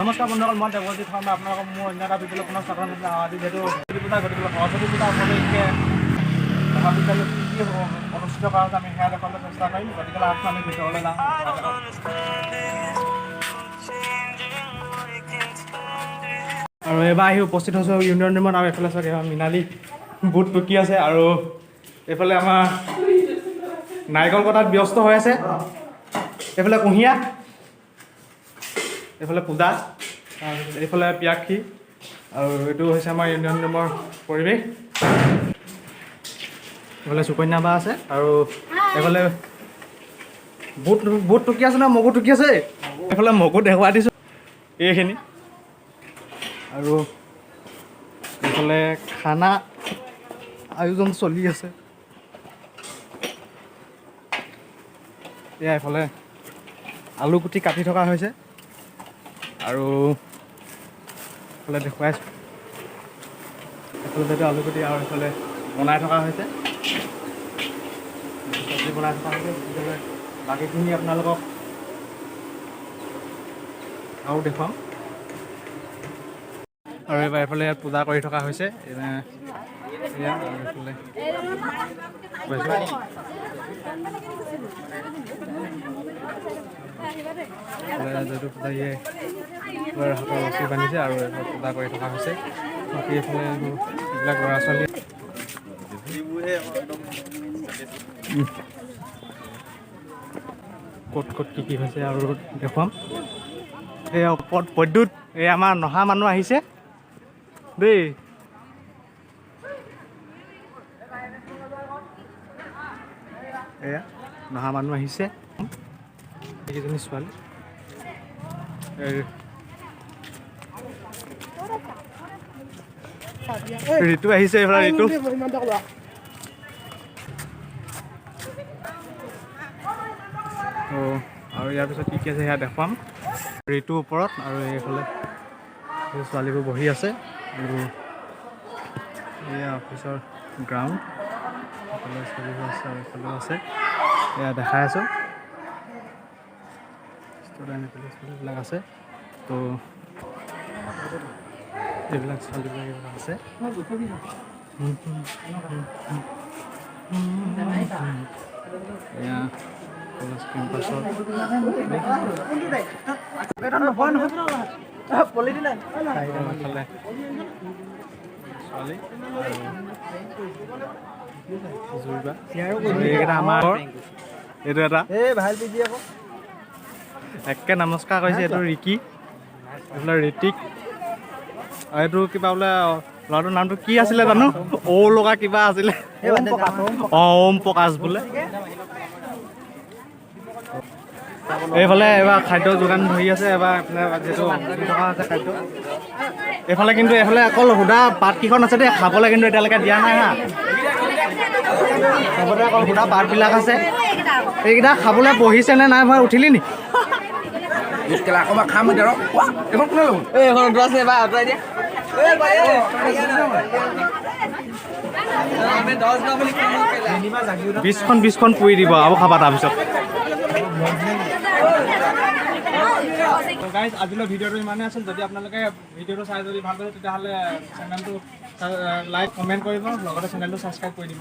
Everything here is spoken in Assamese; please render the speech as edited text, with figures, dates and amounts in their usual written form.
নমস্কাৰ বন্ধুসকল, মই দেৱজিৎ শৰ্মা আপোনালোকক মোৰ অন্য এটা ভিডিঅ'লৈ পুনৰ স্বাগতম জনাইছোঁ। আজি যিহেতু সৰস্বতী পূজা গতিকে সৰস্বতী পূজা উপলক্ষে মহাবিদ্যালয়ত কি কি অনুষ্ঠিত কৰা হৈছে আমি সেয়া দেখুৱাবলৈ চেষ্টা কৰিম। গতিকে লাষ্ট আমি ভিতৰলৈ যাওঁ। আৰু এইবাৰ আহি উপস্থিত হৈছোঁ ইউনিয়ন ৰুমত। আৰু এইফালে চাওক মৃণালী বুট টুকি আছে আৰু এইফালে আমাৰ নাৰিকল কটাত ব্যস্ত হৈ আছে। এইফালে কুঁহিয়া, এইফালে পূজা, এইফালে পিয়াক্ষী আৰু এইটো হৈছে আমাৰ ইউনিয়ন ৰুমৰ পৰিৱেশ। এইফালে সুকন্যা বা আছে আৰু এইফালে বুট টুকি আছে ন, মগু টুকি আছে। এইফালে মগু দেখুৱাই দিছোঁ এইখিনি। আৰু এইফালে খানা আয়োজন চলি আছে। এয়া এইফালে আলু গুটি কাটি থকা হৈছে আৰু এইফালে দেখুৱাইছোঁ এইফালে আলু গুটি আৰু এইফালে বনাই থকা হৈছে, চব্জি বনাই থকা হৈছে। গতিকে বাকীখিনি আপোনালোকক আৰু দেখুৱাম। আৰু এইবাৰ এইফালে ইয়াত পূজা কৰি থকা হৈছে। যিহেতু পূজাৰীয়ে হাতৰ ৰছী বান্ধিছে আৰু পূজা কৰি থকা হৈছে। বাকী এইফালে এইবিলাক ল'ৰা ছোৱালী ক'ত কি হৈছে আৰু দেখুৱাম। এই ওপৰত পদ্যুত এই আমাৰ নহা মানুহ আহিছে দেই। এয়া নহা মানুহ আহিছে, এইকেইজনী ছোৱালী। ঋতু আহিছে, এইফালে ঋতু। আৰু ইয়াৰ পিছত কি আছে সেয়া দেখুৱাম ঋতুৰ ওপৰত। আৰু এইফালে ছোৱালীবোৰ বহি আছে আৰু এয়া অফিচৰ গ্ৰাউণ্ড। এইফালে ছোৱালীবোৰ আছে আৰু এইফালেও আছে, এয়া দেখাই আছোঁ। ষ্টুডেণ্ট ছোৱালীবিলাক আছে, তো এইবিলাক ছোৱালীবিলাক এইবিলাক আছে। এয়া কলেজ কেম্পাছৰ এইকেইটা আমাৰ এইটো এটা একে নমস্কাৰ কৰিছে। এইটো ৰিকি, এইফালে ঋতিক, আৰু এইটো কিবা বোলে ল'ৰাটোৰ নামটো কি আছিলে জানো, লগা কিবা আছিলে, ওম প্ৰকাশ বোলে। এইফালে এবাৰ খাদ্য যোগান ধৰি আছে। এবাৰ যিহেতু থকা আছে খাদ্য। এইফালে কিন্তু এইফালে অকল সুধা পাতকেইখন আছে দেই, খাবলৈ কিন্তু এতিয়ালৈকে দিয়া নাই হা। চবতে অকল সুধা পাতবিলাক আছে। এইকেইটা খাবলৈ বহিছে নে নাই, মই উঠিলি নি? বিছখন পুৰি দিব আৰু খাবা তাৰপিছত। গাইজ আজিলৈ ভিডিঅ'টো ইমানেই আছিল। যদি আপোনালোকে ভিডিঅ'টো চাই যদি ভাল পাইছে তেতিয়াহ'লে চেনেলটো লাইক কমেণ্ট কৰিব, লগতে চেনেলটো ছাবস্ক্ৰাইব কৰি দিব।